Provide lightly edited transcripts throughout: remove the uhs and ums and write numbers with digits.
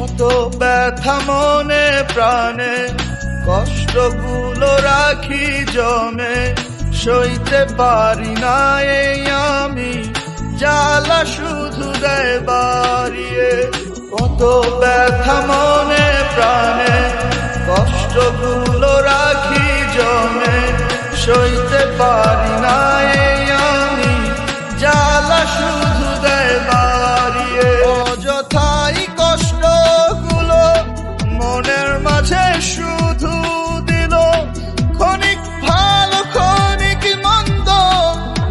কত ব্যথা মনে প্রাণে, কষ্টগুলো রাখি জমে, সইতে পারি না এই আমি, জ্বালা শুধু দেয় বাড়িয়ে। কত ব্যথা মনে প্রাণে, কষ্টগুলো রাখি জমে, সইতে পারি না এই আমি, জ্বালা শুধু দেয় বাড়িয়ে। অযথাই কষ্টগুলো মনের মাঝে শুধু দিল, ক্ষণিক ভালো ক্ষণিক মন্দ,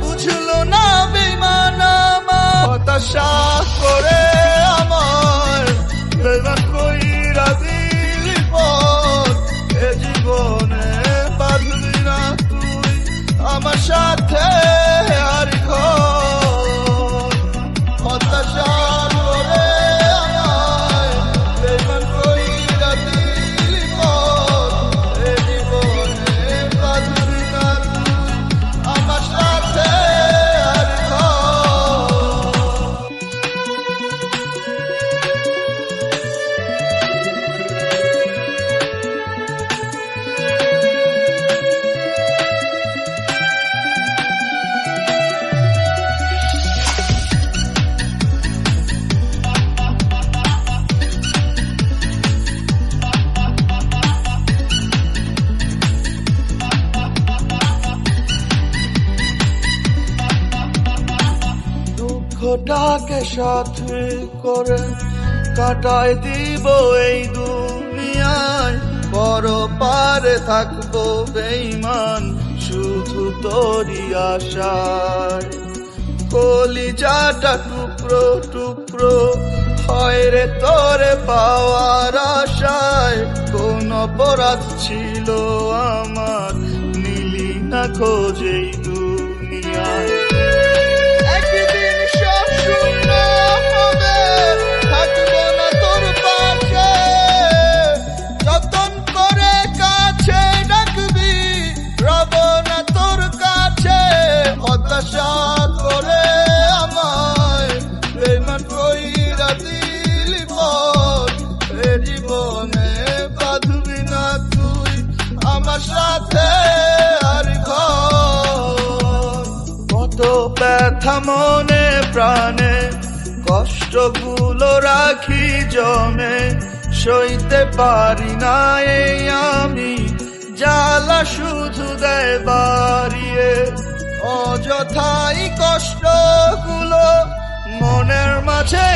বুঝলো না বেঈমান আমার। হতাশা করে আমার বেঈমান কইরা দিলি পথ, এ জীবনে বাঁধবি না তুই আমার সাথে আর ঘর। হতাশা করে আমায় বেঈমান কইরা দিলি পথ, এ জীবনে বাঁধবি না তুই আমার সাথে আর ঘর। দুঃখটাকে সাথে করে কাটায় দিব এই দুনিয়ায়, বড় পারে থাকবো বেঈমান শুধু তোরই আশায়। কলিজাটা টুকরো টুকরো হয় রে তোরে পাওয়ার আশায়, কোন অপরাধ ছিল আমার, নিলি না খোঁজ এই দুনিয়ায়। একদিন সব শূন্য হবে, থাকবো না তোর পাশে, যতন করে কাছে ডাকবি, রব না তোর কাছে। হতাশা করে আমায় বেঈমান কইরা দিলি পথ, এ জীবনে বাঁধবি না তুই আমার সাথে আর ঘর। কত ব্যথা মনে প্রাণে, কষ্টগুলো রাখি জমে, সইতে পারি না এই আমি, জ্বালা শুধু দেয় বাড়িয়ে। অযথাই কষ্টগুলো মনের মাঝে